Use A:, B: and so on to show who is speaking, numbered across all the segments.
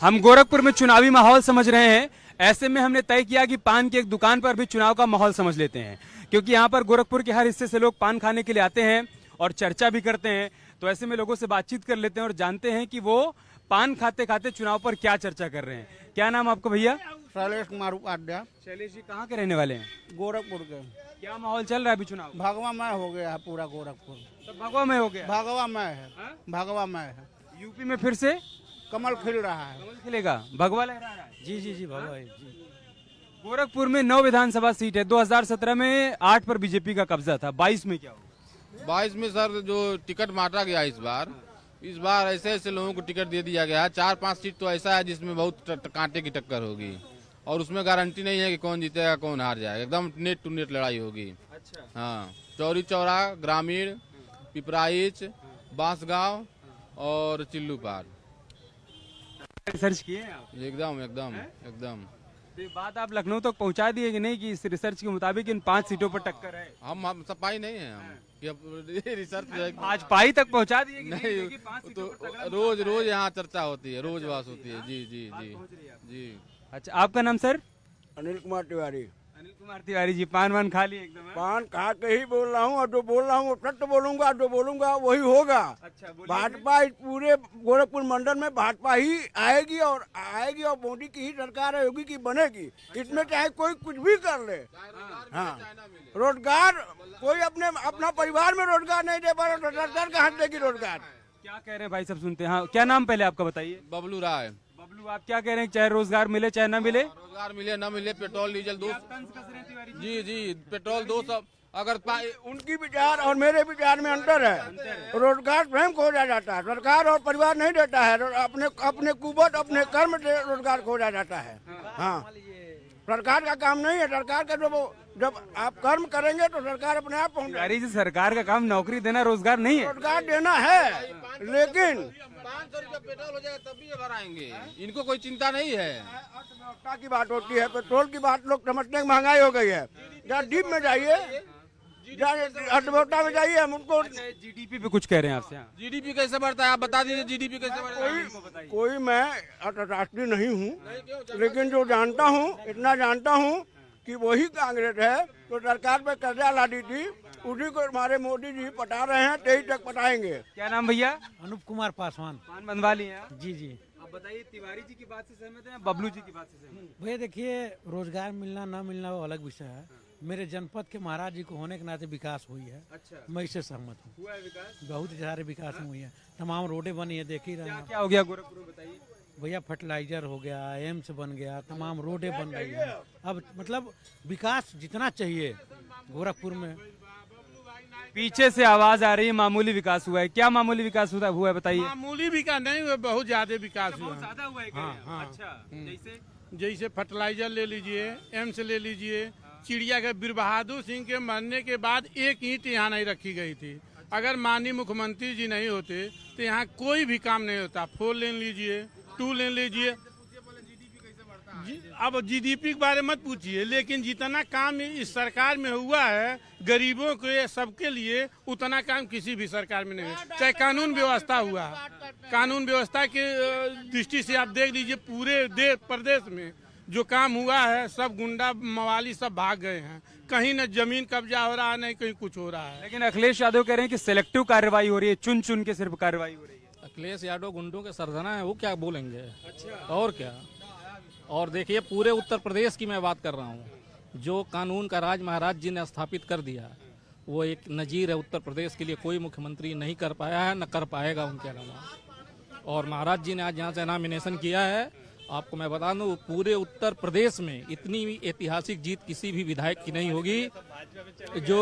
A: हम गोरखपुर में चुनावी माहौल समझ रहे हैं। ऐसे में हमने तय किया कि पान की एक दुकान पर भी चुनाव का माहौल समझ लेते हैं, क्योंकि यहाँ पर गोरखपुर के हर हिस्से से लोग पान खाने के लिए आते हैं और चर्चा भी करते हैं। तो ऐसे में लोगों से बातचीत कर लेते हैं और जानते हैं कि वो पान खाते खाते चुनाव पर क्या चर्चा कर रहे हैं। क्या नाम आपका भैया?
B: शैलेश कुमार उपाध्याय।
A: शैलेश जी कहाँ के रहने वाले हैं?
B: गोरखपुर के।
A: क्या माहौल चल रहा है अभी चुनाव?
B: भगवा मय हो गया है पूरा गोरखपुर।
A: तो भगवा में हो गया?
B: भगवा मय है। भगवा मय है।
A: यूपी में फिर से
B: कमल खिल रहा है।
A: कमल खिलेगा, भगवा लहरा रहा है।
C: जी जी जी भगवा है जी।
A: गोरखपुर में 9 विधानसभा सीट है। 2017 में 8 पर बीजेपी का कब्जा था। 22 में क्या होगा?
D: 22 में सर जो टिकट बांटा गया इस बार ऐसे ऐसे लोगों को टिकट दे दिया गया है। 4-5 सीट तो ऐसा है जिसमें बहुत कांटे की टक्कर होगी और उसमें गारंटी नहीं है कि कौन जीतेगा कौन हार जाएगा। एकदम नेट टू नेट लड़ाई होगी।
A: अच्छा।
D: हाँ, चौरी चौरा, ग्रामीण, पिपराइच, बांसगांव और चिल्लू पार।
A: रिसर्च किए हैं आप?
D: एकदम एकदम एकदम।
A: तो ये बात आप लखनऊ तक पहुंचा दिए कि नहीं कि इस रिसर्च के मुताबिक इन 5 सीटों पर टक्कर है?
D: हम सपाई नहीं है हम कि अब ये रिसर्च जो है
A: भाजपा तक पहुंचा दिए कि
D: नहीं,
A: कि 5 सीटों पर
D: तो
A: टक्कर
D: रोज यहाँ चर्चा होती है, रोज बात होती है। जी जी जी जी।
A: अच्छा, आपका नाम सर?
B: अनिल कुमार तिवारी।
A: अनिल कुमार तिवारी जी, पान वान खा लिए एकदम?
B: पान खा के ही बोल रहा हूँ और जो बोल रहा हूँ सत्य बोलूंगा, जो बोलूंगा वही होगा।
A: अच्छा,
B: भाजपा इस पूरे गोरखपुर मंडल में भाजपा ही आएगी और मोदी की ही सरकार होगी की बनेगी। इसमें चाहे कोई कुछ भी कर ले। हाँ, रोजगार कोई अपना परिवार में रोजगार नहीं दे पा रहा तो सरकार कहाँ देगी रोजगार?
A: क्या कह रहे हैं भाई, सब सुनते हैं। हाँ, क्या नाम पहले आपका बताइए?
D: बबलू राय।
A: बबलू, आप क्या कह रहे हैं? चाहे रोजगार मिले चाहे ना मिले,
D: रोजगार मिले न मिले, पेट्रोल डीजल 200। जी जी, पेट्रोल 200 अगर
B: उनकी विचार और मेरे विचार में अंतर है। रोजगार स्वयं खोजा जाता है, सरकार और परिवार नहीं देता है। अपने कुवत अपने कर्म से रोजगार खोजा जाता है। हाँ, सरकार का काम नहीं है। सरकार का जब आप कर्म करेंगे तो सरकार अपने आप पहुँच।
A: तिवारी जी, सरकार का काम नौकरी देना, रोजगार नहीं है।
B: रोजगार देना है, लेकिन
D: 500 रुपया पेट्रोल हो जाएगा तब भी ये भराएंगे। इनको कोई चिंता नहीं है।
B: अर्थव्यवस्था की बात होती है, पेट्रोल की बात लोग समझते हैं महंगाई हो गई है। जहाँ डीप में जाइए, अर्थव्यवस्था में जाइए, हम उनको
A: जीडीपी पे कुछ कह रहे हैं आपसे?
D: जीडीपी कैसे बढ़ता है आप बता दीजिए। जीडीपी कैसे बढ़ता है?
B: कोई मैं अर्थशास्त्री नहीं हूँ, लेकिन जो जानता हूँ इतना जानता हूँ कि वही कांग्रेस है तो सरकार पे कर्जा ला दी थी, उसी को हमारे मोदी जी पटा रहे हैं, 23 तक पटाएंगे।
A: क्या नाम भैया?
C: अनूप कुमार पासवान।
A: पान बंधवा लिए हैं?
C: जी जी।
A: अब बताइए, तिवारी जी की बात से सहमत हैं या बबलू जी की बात से सहमत हैं?
C: भैया देखिए, रोजगार मिलना ना मिलना वो अलग विषय है। मेरे जनपद के महाराज जी को होने के नाते विकास हुई है।
A: अच्छा,
C: मैं इससे सहमत हूँ।
A: हुआ है विकास?
C: बहुत सारे विकास हुई है, तमाम रोडें बनी है, देख ही रहे हैं।
A: क्या हो गया गोरखपुर में, बताइए?
C: भैया फर्टिलाइजर हो गया, एम्स बन गया, तमाम रोडें बन रही है। अब मतलब विकास जितना चाहिए गोरखपुर में।
A: पीछे से आवाज आ रही है मामूली विकास हुआ है। क्या मामूली विकास हुआ है बताइए?
E: मामूली विकास नहीं हुआ, बहुत ज्यादा विकास हुआ।
A: ज्यादा हुआ है?
E: हाँ।
A: अच्छा,
E: जैसे फर्टिलाइजर ले लीजिए, एम्स ले लीजिए। चिड़ियाघर बीर बहादुर सिंह के मरने के बाद एक ईंट यहाँ नहीं रखी गई थी। अगर माननीय मुख्यमंत्री जी नहीं होते तो यहाँ कोई भी काम नहीं होता। 4 लेन लीजिए, 2 लेन लीजिए। अब जीडीपी के बारे मत पूछिए, लेकिन जितना काम इस सरकार में हुआ है गरीबों के सबके लिए, उतना काम किसी भी सरकार में नहीं हुआ। चाहे कानून व्यवस्था हुआ, कानून व्यवस्था के दृष्टि से आप देख लीजिए, पूरे प्रदेश में जो काम हुआ है सब गुंडा मवाली सब भाग गए हैं। कहीं न जमीन कब्जा हो रहा है, नहीं कहीं कुछ हो रहा है।
A: लेकिन अखिलेश यादव कह रहे हैं कि सिलेक्टिव कार्रवाई हो रही है, चुन चुन के सिर्फ कार्रवाई हो रही है।
F: अखिलेश यादव गुंडों के सरगना है, वो क्या बोलेंगे? अच्छा, और क्या। और देखिए, पूरे उत्तर प्रदेश की मैं बात कर रहा हूँ। जो कानून का राज महाराज जी ने स्थापित कर दिया, वो एक नजीर है उत्तर प्रदेश के लिए। कोई मुख्यमंत्री नहीं कर पाया है, न कर पाएगा उनके अलावा। और महाराज जी ने आज यहाँ से नॉमिनेशन किया है। आपको मैं बता दूं, पूरे उत्तर प्रदेश में इतनी ऐतिहासिक जीत किसी भी विधायक की नहीं होगी। जो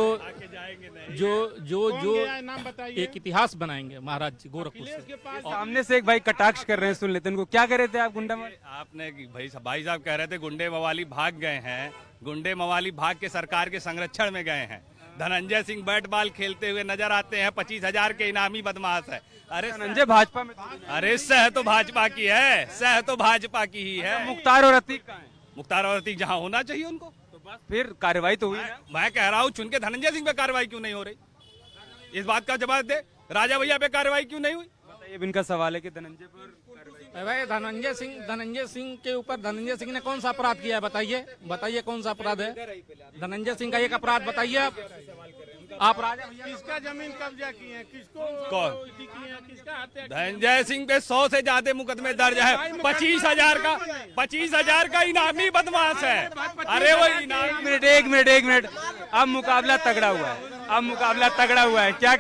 F: एक इतिहास बनाएंगे महाराज जी गोरखपुर से।
A: सामने से एक भाई कटाक्ष कर रहे हैं, सुन लेते हैं उनको। क्या कह रहे थे आप? गुंडा
G: आपने भाई साहब कह रहे थे गुंडे मवाली भाग गए हैं। गुंडे मवाली भाग के सरकार के संरक्षण में गए हैं। धनंजय सिंह बैट बॉल खेलते हुए नजर आते हैं। 25,000 के इनामी बदमाश है। अरे
A: धनंजय भाजपा में?
G: अरे सह तो भाजपा की है, सह तो भाजपा की ही है।
A: मुख्तार और अतीक कहाँ है?
G: मुख्तार और अतीक जहाँ होना चाहिए उनको।
A: तो बस फिर कार्रवाई तो हुई ना?
G: मैं कह रहा हूँ, चुन के धनंजय सिंह पे कार्रवाई क्यों नहीं हो रही? इस बात का जवाब दे। राजा भैया पे कार्रवाई क्यों नहीं हुई?
A: बताइए, इनका सवाल है कि धनंजय पर कार्रवाई
F: भाई धनंजय सिंह के ऊपर धनंजय सिंह ने कौन सा अपराध किया है? बताइए कौन सा अपराध है? धनंजय सिंह का एक अपराध बताइए आप राजा भैया।
E: किसका जमीन कब्जा किए हैं, किसको
G: कौन?
E: किए हैं, किसका हत्या की है?
G: धनंजय सिंह पे 100 से ज्यादा मुकदमे दर्ज है। 25,000 का इनामी बदमाश है। अरे वो इनामी।
A: एक मिनट अब मुकाबला तगड़ा हुआ है क्या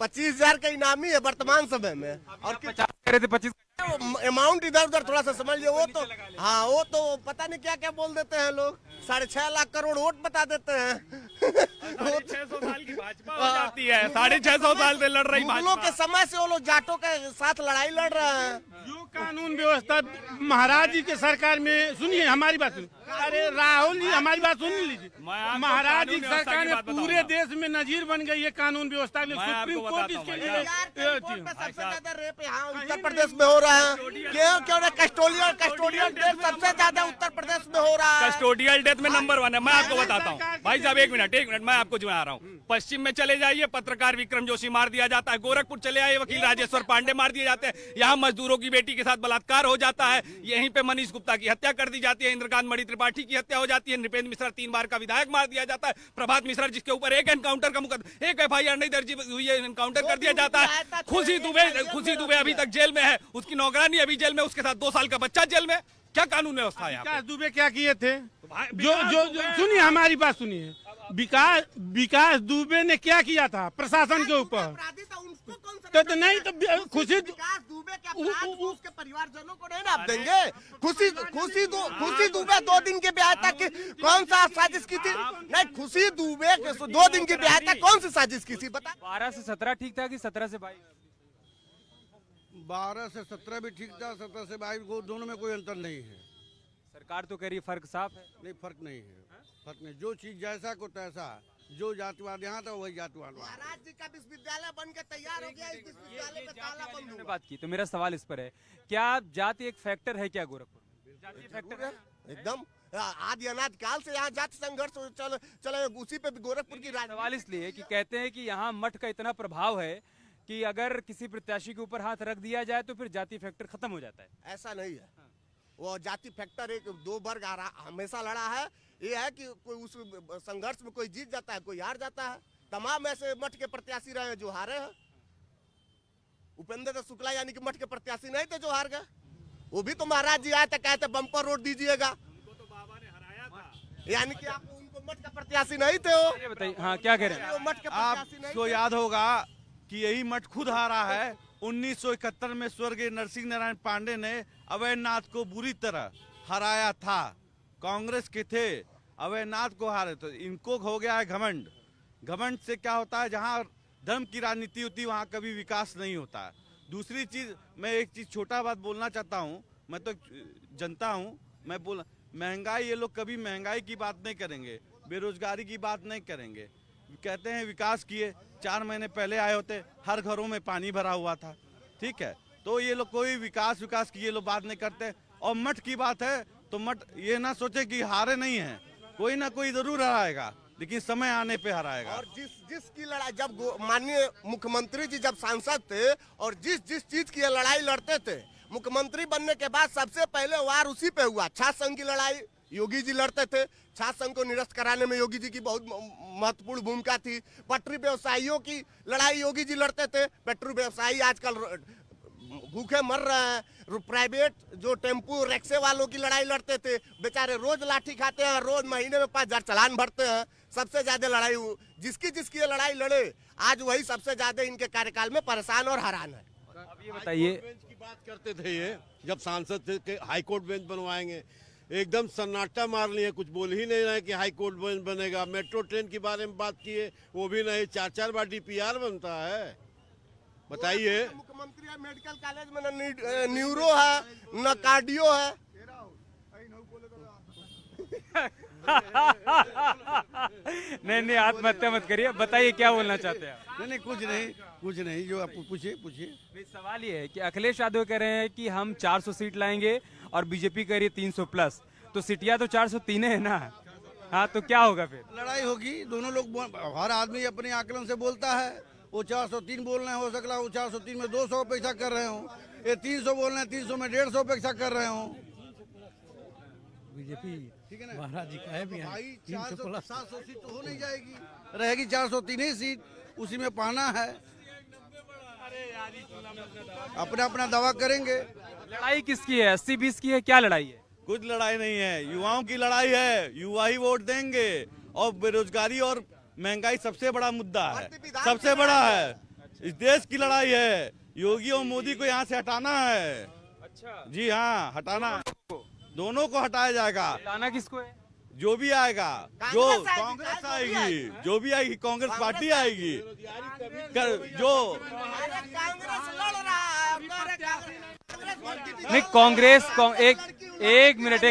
H: 25,000 का इनामी है वर्तमान समय में। और
A: 50 करे थे 25
H: अमाउंट इधर उधर थोड़ा सा समझ लियो। वो तो हाँ, वो तो पता नहीं क्या क्या बोल देते हैं लोग। 6.5 लाख करोड़ वोट बता देते हैं।
G: 600 साल की भाजपा हो जाती है। 650 साल से लड़ रही
H: मुगलों के समय से वो लोग जाटों के साथ लड़ाई लड़ रहे हैं।
E: जो कानून व्यवस्था महाराज जी के सरकार में, सुनिए हमारी बात सुनिए। अरे राहुल जी हमारी बात सुन लीजिए। महाराज जी की सरकार में पूरे देश में नजीर बन गई है कानून व्यवस्था के लिए। सुप्रीम कोर्ट इसके लिए
H: सबसे ज्यादा रेप यहाँ उत्तर प्रदेश में हो रहा है। क्यों कस्टोडियल डेथ सबसे ज्यादा उत्तर प्रदेश में हो रहा है।
G: कस्टोडियल डेथ में नंबर 1 है। मैं आपको बताता हूँ भाई साहब, एक मिनट मैं आपको जुड़ा रहा हूँ। पश्चिम में चले जाइए, पत्रकार विक्रम जोशी मार दिया जाता है। गोरखपुर चले आइए, वकील राजेश्वर पांडे मार दिए जाते हैं। यहाँ मजदूरों की बेटी के साथ बलात्कार हो जाता है। यहीं पे मनीष गुप्ता की हत्या कर दी जाती है। इंद्रकांत मणि त्रिपाठी की हत्या हो जाती है। नृपेंद्र मिश्रा 3 बार का विधायक मार दिया जाता है। प्रभात मिश्रा जिसके ऊपर एक एनकाउंटर का मुकदमा, एक FIR नहीं दर्ज हुई है, एनकाउंटर कर दिया जाता है। खुशी दुबे अभी तक जेल में है। उसकी नौकरानी अभी जेल में, उसके साथ 2 साल का बच्चा जेल में। क्या कानून व्यवस्था है?
E: विकास दुबे क्या किए थे? जो सुनिए हमारी बात सुनिए। विकास दुबे ने क्या किया था प्रशासन के ऊपर? तो नहीं तो खुशी
H: विकास दुबे के अपराध उसके परिवारजनों को नहीं ना आप देंगे? खुशी दुबे 2 दिन के ब्याह तक कौन सा साजिश की थी? नहीं, खुशी दुबे 2 दिन के ब्याह तक कौन सी साजिश की थी बता?
A: 12 से 17 ठीक था कि 17 से 22?
I: 12 से 17 भी ठीक था, 17 से 22 को दोनों में कोई अंतर नहीं है।
A: सरकार तो कह रही है फर्क साफ है।
I: नहीं, फर्क नहीं है। फर्क नहीं, जो चीज जैसा को तैसा। जो जातिवाद यहाँ था वही जातिवाद वहाँ।
H: महाराज जी का विश्वविद्यालय बन के तैयार हो गया। इस विश्वविद्यालय पे ताला बंद हुआ।
A: बात की तो मेरा सवाल इस पर है, क्या जाति एक फैक्टर है क्या गोरखपुर में? जाति फैक्टर है
H: एकदम आदि अनाद काल से यहाँ जाति संघर्ष चले उसी पे गोरखपुर की
A: सवाल इसलिए कि कहते हैं कि यहाँ मठ का इतना प्रभाव है कि अगर किसी प्रत्याशी के ऊपर हाथ रख दिया जाए तो फिर जाति फैक्टर खत्म हो जाता है।
H: ऐसा नहीं है। वो जाति फैक्टर एक 2 वर्ग हमेशा लड़ा है। ये है कि कोई उस संघर्ष में कोई जीत जाता है, कोई हार जाता है। तमाम ऐसे मठ के प्रत्याशी रहे जो हारे हैं। उपेंद्र शुक्ला यानी कि मठ के प्रत्याशी नहीं थे जो हार गए। वो भी तो महाराज जी आए थे, कहते बम्पर रोड दीजिएगा।
G: उनको तो बाबा ने हराया था।
H: यानी कि आप उनको मठ का प्रत्याशी नहीं थे। वो
A: बताइए हाँ क्या कह रहे हैं?
H: मठ के प्रत्याशी नहीं
I: आपको याद होगा कि यही मठ खुद हारा है। 1971 में स्वर्गीय नरसिंह नारायण पांडे ने अवैधनाथ को बुरी तरह हराया था। कांग्रेस के थे, अवैधनाथ को हारे। तो इनको हो गया है घमंड। घमंड से क्या होता है, जहाँ धर्म की राजनीति होती है वहाँ कभी विकास नहीं होता है। दूसरी चीज, मैं एक चीज छोटा बात बोलना चाहता हूँ। मैं तो जनता हूँ, मैं बोल महंगाई, ये लोग कभी महंगाई की बात नहीं करेंगे, बेरोजगारी की बात नहीं करेंगे। कहते हैं विकास किए, 4 महीने पहले आए होते, हर घरों में पानी भरा हुआ था। ठीक है, तो ये लोग कोई विकास की ये लोग बात नहीं करते। और मठ की बात है तो मठ ये ना सोचे कि हारे नहीं है, कोई ना कोई जरूर हराएगा, लेकिन समय आने पे हराएगा।
H: और जिसकी लड़ाई, जब माननीय मुख्यमंत्री जी जब सांसद थे और जिस चीज की लड़ाई लड़ते थे, मुख्यमंत्री बनने के बाद सबसे पहले वार उसी पे हुआ। छात्र संघ की लड़ाई योगी जी लड़ते थे। छात्र संघ को निरस्त कराने में योगी जी की बहुत महत्वपूर्ण भूमिका थी। पटरी व्यवसायियों की लड़ाई योगी जी लड़ते थे। पटरी व्यवसायी आजकल भूखे मर रहे हैं। प्राइवेट जो टेम्पू रिक्शे वालों की लड़ाई लड़ते थे, बेचारे रोज लाठी खाते हैं, रोज महीने में 5,000 चालान भरते हैं। सबसे ज्यादा लड़ाई जिसकी ये लड़ाई लड़े, आज वही सबसे ज्यादा इनके कार्यकाल में परेशान और हैरान है।
A: अब ये बताइए,
J: बेंच की बात करते थे ये, जब सांसद थे कि हाई कोर्ट बेंच बनवाएंगे, एकदम सन्नाटा मार लिए, कुछ बोल ही नहीं रहे कि हाई कोर्ट बेंच बनेगा। मेट्रो ट्रेन के बारे में बात किए, वो भी नहीं। 4 बार DPR बनता है, बताइए।
H: मुख्यमंत्री है, मेडिकल कॉलेज में न न्यूरो है न कार्डियो है।
A: नहीं आत्महत्या मत करिए, बताइए क्या बोलना चाहते हैं आप?
I: नहीं कुछ नहीं, जो आपको पूछिए।
A: सवाल ये है कि अखिलेश यादव कह रहे हैं कि हम 400 सीट लाएंगे और बीजेपी कह रही है 300 प्लस, तो सीटियां तो 403 है ना। हाँ, तो क्या होगा फिर?
I: लड़ाई होगी, दोनों लोग, हर आदमी अपने आकलन से बोलता है। वो 403 बोल रहे हैं, हो सकता है वो 403 में 200 पैसा कर रहे हो। ये 300 बोल रहे हैं, 300 में 150 अपेक्षा कर रहे हो।
C: बीजेपी
I: ठीक है ना,
C: महाराज जी का है भी
I: भाई
C: 300 प्लस
I: 700 सीट तो हो नहीं जाएगी, रहेगी 403 ही सीट, उसी में पाना है। अपना अपना दावा करेंगे।
A: लड़ाई किसकी है? 80-20 की है? क्या लड़ाई है?
I: कुछ लड़ाई नहीं है, युवाओं की लड़ाई है, युवा ही वोट देंगे। और बेरोजगारी और महंगाई सबसे बड़ा मुद्दा है, सबसे बड़ा है। इस देश की लड़ाई है, योगी और मोदी को यहाँ से हटाना है।
A: अच्छा,
I: जी हाँ, हटाना, दोनों को हटाया जाएगा।
A: हटाना किसको है?
I: जो भी आएगा, जो कांग्रेस आएगी, जो भी आएगी, कांग्रेस पार्टी आएगी, जो
H: कांग्रेस लड़ रहा है,
A: नहीं, कांग्रेस एक मिनट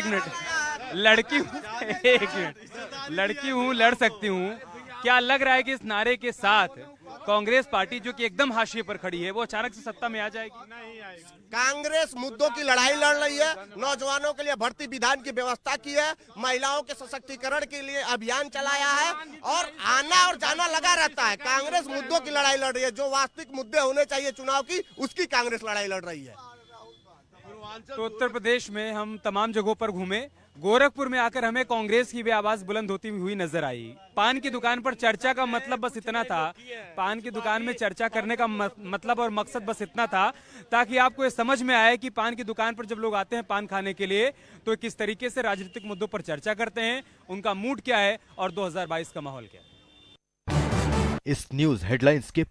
A: लड़की हूँ, एक मिनट लड़की हूँ, लड़ सकती हूँ। क्या लग रहा है कि इस नारे के साथ कांग्रेस पार्टी जो कि एकदम हाशिए पर खड़ी है वो अचानक से सत्ता में आ जाएगी?
H: कांग्रेस मुद्दों की लड़ाई लड़ रही है, नौजवानों के लिए भर्ती विधान की व्यवस्था की है, महिलाओं के सशक्तिकरण के लिए अभियान चलाया है और आना और जाना लगा रहता है। कांग्रेस मुद्दों की लड़ाई लड़ रही है, जो वास्तविक मुद्दे होने चाहिए चुनाव की, उसकी कांग्रेस लड़ाई लड़ रही है।
A: तो उत्तर प्रदेश में हम तमाम जगहों पर घूमे, गोरखपुर में आकर हमें कांग्रेस की भी आवाज बुलंद होती हुई नजर आई। पान की दुकान पर चर्चा का मतलब बस इतना था, पान की दुकान में चर्चा करने का मतलब और मकसद बस इतना था ताकि आपको ये समझ में आए कि पान की दुकान पर जब लोग आते हैं पान खाने के लिए तो किस तरीके से राजनीतिक मुद्दों पर चर्चा करते हैं, उनका मूड क्या है और 2022 का माहौल क्या है।
K: इस न्यूज हेडलाइंस के